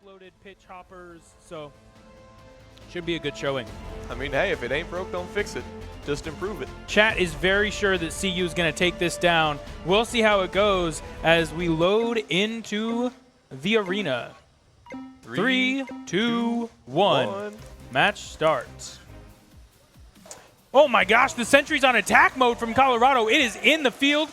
top-loaded pitch hoppers, so should be a good showing. I mean, hey, if it ain't broke, don't fix it. Just improve it. Chat is very sure that CU is going to take this down. We'll see how it goes as we load into the arena. 3, 2, 1. Match starts. Oh my gosh, the sentry's on attack mode from Colorado. It is in the field,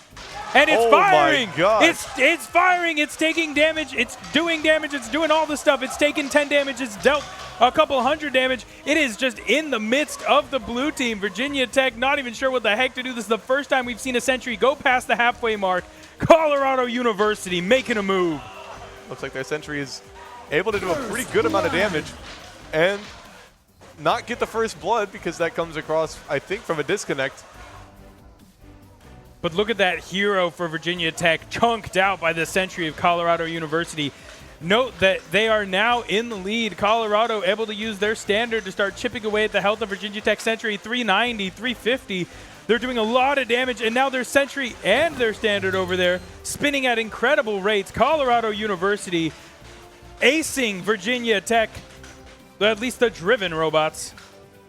and it's firing. My God. It's firing. It's taking damage. It's doing damage. It's doing all the stuff. It's taking 10 damage. It's dealt a couple hundred damage. It is just in the midst of the blue team. Virginia Tech not even sure what the heck to do. This is the first time we've seen a sentry go past the halfway mark. Colorado University making a move. Looks like their sentry is able to do a pretty good amount of damage and not get the first blood because that comes across, I think, from a disconnect. But look at that hero for Virginia Tech, chunked out by the sentry of Colorado University. Note that they are now in the lead. Colorado able to use their standard to start chipping away at the health of Virginia Tech sentry. 390, 350. They're doing a lot of damage, and now their sentry and their standard over there spinning at incredible rates. Colorado University acing Virginia Tech, at least the driven robots.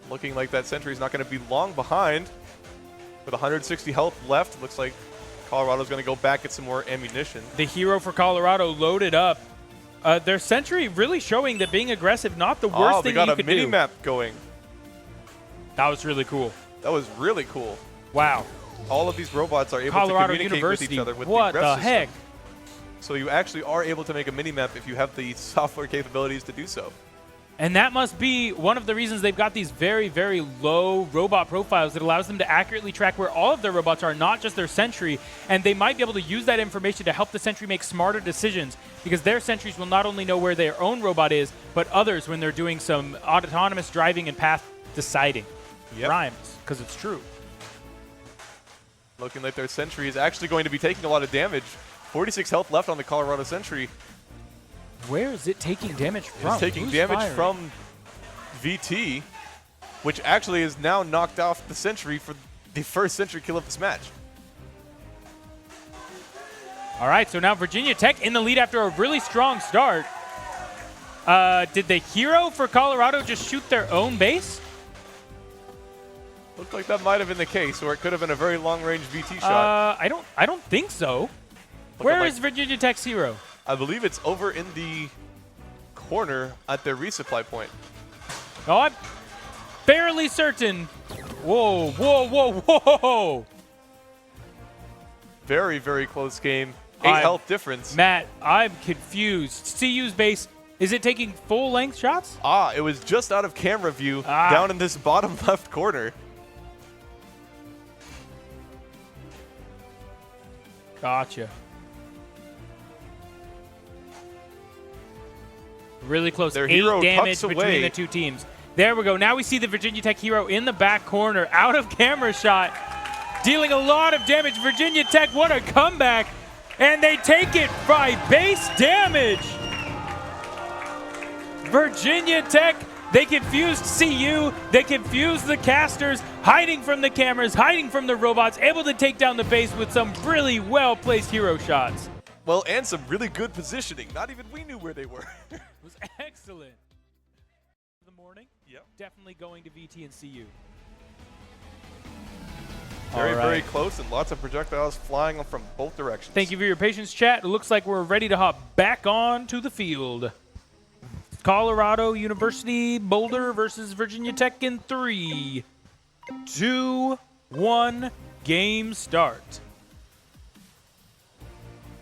Looking like that sentry is not going to be long behind. With 160 health left, looks like Colorado's going to go back, get some more ammunition. The hero for Colorado loaded up. Their sentry really showing that being aggressive, not the worst thing you could do. they got a mini-map going. That was really cool. That was really cool. Wow. All of these robots are able Colorado to communicate University, with each other with what the ref the system. heck? So you actually are able to make a mini-map if you have the software capabilities to do so. And that must be one of the reasons they've got these very, very low robot profiles that allows them to accurately track where all of their robots are, not just their sentry. And they might be able to use that information to help the sentry make smarter decisions, because their sentries will not only know where their own robot is, but others when they're doing some autonomous driving and path deciding. Yep. Rhymes, because it's true. Looking like their sentry is actually going to be taking a lot of damage. 46 health left on the Colorado sentry. Where is it taking damage from? It's taking Who's damage firing? from VT, which actually is now knocked off the sentry for the first sentry kill of this match. All right, so now Virginia Tech in the lead after a really strong start. Did the hero for Colorado just shoot their own base? Looked like that might have been the case, or it could have been a very long-range VT shot. I don't think so. Where is Virginia Tech's hero? I believe it's over in the corner at their resupply point. Oh, I'm fairly certain. Whoa, whoa, whoa, whoa. Very, very close game. 8 health difference. Matt, I'm confused. CU's base, is it taking full-length shots? It was just out of camera view down in this bottom left corner. Gotcha. Really close. Their 8 hero damage tucks between away. the two teams. There we go. Now we see the Virginia Tech hero in the back corner, out of camera shot, dealing a lot of damage. Virginia Tech, what a comeback. And they take it by base damage. Virginia Tech, they confused CU. They confused the casters, hiding from the cameras, hiding from the robots, able to take down the base with some really well-placed hero shots. Well, and some really good positioning. Not even we knew where they were. It was excellent. The morning? Yep. Definitely going to VT and CU. Very, very close, and lots of projectiles flying from both directions. Thank you for your patience, chat. It looks like we're ready to hop back on to the field. Colorado University Boulder versus Virginia Tech in 3, 2, 1, game start.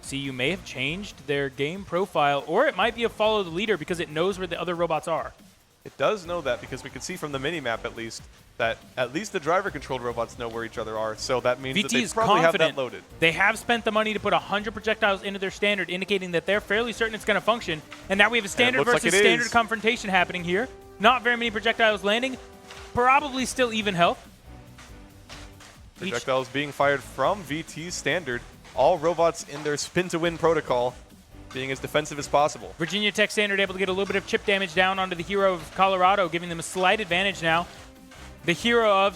CU may have changed their game profile, or it might be a follow the leader because it knows where the other robots are. It does know that because we can see from the mini-map at least that at least the driver-controlled robots know where each other are, so that means that they probably have that loaded. They have spent the money to put 100 projectiles into their standard, indicating that they're fairly certain it's going to function. And now we have a standard versus standard confrontation happening here. Not very many projectiles landing. Probably still even health. Projectiles being fired from VT's standard. All robots in their spin-to-win protocol being as defensive as possible. Virginia Tech standard able to get a little bit of chip damage down onto the hero of Colorado, giving them a slight advantage now. The hero of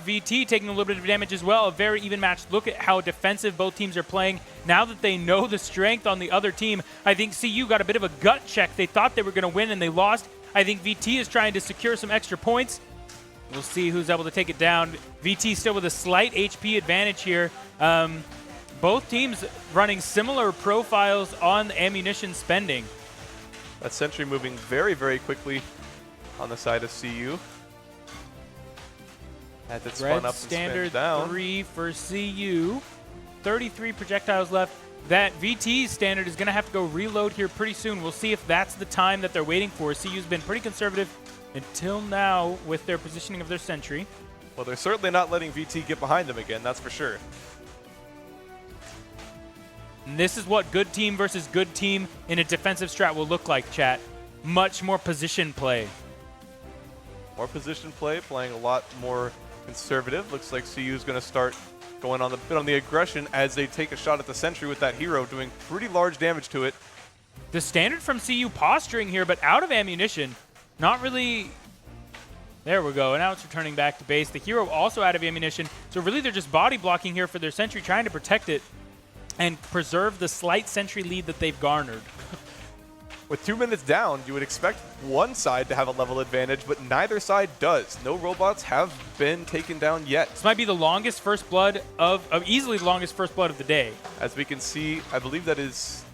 VT taking a little bit of damage as well. A very even match. Look at how defensive both teams are playing. Now that they know the strength on the other team, I think CU got a bit of a gut check. They thought they were going to win and they lost. I think VT is trying to secure some extra points. We'll see who's able to take it down. VT still with a slight HP advantage here. Both teams running similar profiles on ammunition spending. That sentry moving very, very quickly on the side of CU. Had that spun up and standard spin down. 3 for CU. 33 projectiles left. That VT's standard is going to have to go reload here pretty soon. We'll see if that's the time that they're waiting for. CU's been pretty conservative until now with their positioning of their sentry. Well, they're certainly not letting VT get behind them again, that's for sure. And this is what good team versus good team in a defensive strat will look like, chat. Much more position play. More position play, playing a lot more conservative. Looks like CU is going to start going on the aggression as they take a shot at the sentry with that hero, doing pretty large damage to it. The standard from CU posturing here, but out of ammunition. Not really. There we go. And now it's returning back to base. The hero also out of ammunition. So really they're just body blocking here for their sentry, trying to protect it and preserve the slight sentry lead that they've garnered. With 2 minutes down, you would expect one side to have a level advantage, but neither side does. No robots have been taken down yet. This might be the longest first blood easily the longest first blood of the day. As we can see, I believe that is,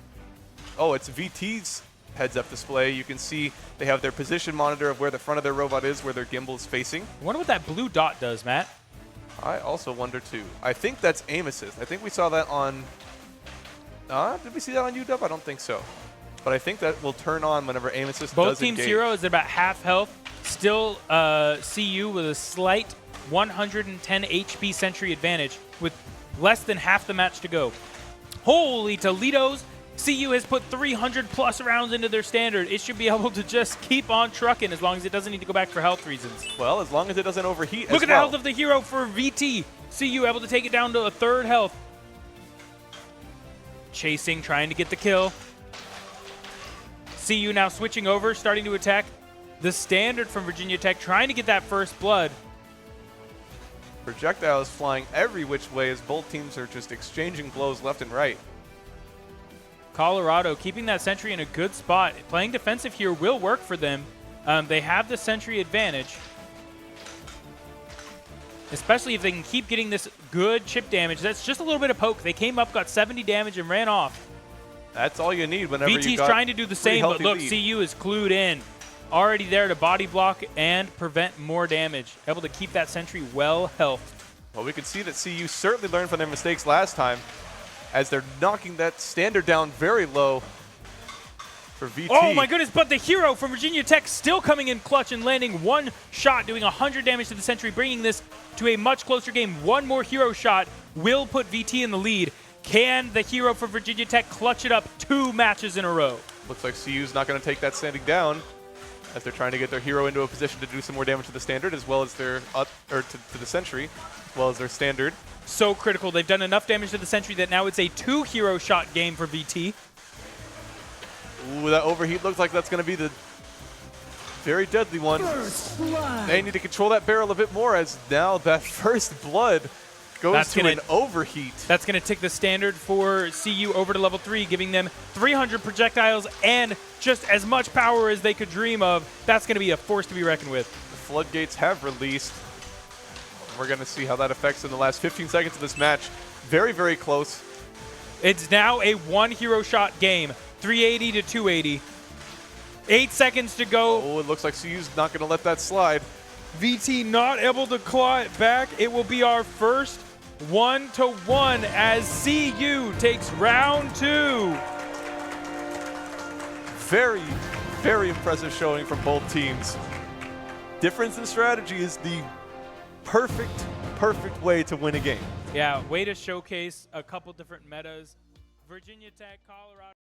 oh, it's VT's heads-up display. You can see they have their position monitor of where the front of their robot is, where their gimbal is facing. I wonder what that blue dot does, Matt. I also wonder too. I think that's aim assist. I think we saw that on, did we see that on UW? I don't think so. But I think that will turn on whenever aim assist Both does teams' engage. hero is at about half health. Still CU with a slight 110 HP sentry advantage with less than half the match to go. Holy Toledo's! CU has put 300 plus rounds into their standard. It should be able to just keep on trucking as long as it doesn't need to go back for health reasons. Well, as long as it doesn't overheat Look at the health of the hero for VT. CU able to take it down to a third health. Chasing, trying to get the kill. CU now switching over, starting to attack the standard from Virginia Tech, trying to get that first blood. Projectiles flying every which way as both teams are just exchanging blows left and right. Colorado keeping that sentry in a good spot. Playing defensive here will work for them. They have the sentry advantage, especially if they can keep getting this good chip damage. That's just a little bit of poke. They came up, got 70 damage, and ran off. That's all you need whenever VT's you got trying to do the same, but look, lead. CU is clued in. Already there to body block and prevent more damage. Able to keep that sentry well healthed. Well, we can see that CU certainly learned from their mistakes last time as they're knocking that standard down very low for VT. Oh my goodness, but the hero from Virginia Tech still coming in clutch and landing one shot, doing 100 damage to the sentry, bringing this to a much closer game. One more hero shot will put VT in the lead. Can the hero for Virginia Tech clutch it up 2 matches in a row? Looks like CU's not going to take that standing down as they're trying to get their hero into a position to do some more damage to the standard as well as their to the sentry, as well as their standard. So critical. They've done enough damage to the sentry that now it's a 2 hero shot game for VT. Ooh, that overheat looks like that's going to be the very deadly one. They need to control that barrel a bit more as now that first blood goes to an overheat. That's going to tick the standard for CU over to level 3, giving them 300 projectiles and just as much power as they could dream of. That's going to be a force to be reckoned with. The floodgates have released. We're going to see how that affects in the last 15 seconds of this match. Very, very close. It's now a 1 hero shot game, 380 to 280. 8 seconds to go. Oh, it looks like CU's not going to let that slide. VT not able to claw it back. It will be our first 1-1 as CU takes round 2. Very, very impressive showing from both teams. Difference in strategy is the perfect way to win a game. Yeah, way to showcase a couple different metas. Virginia Tech, Colorado.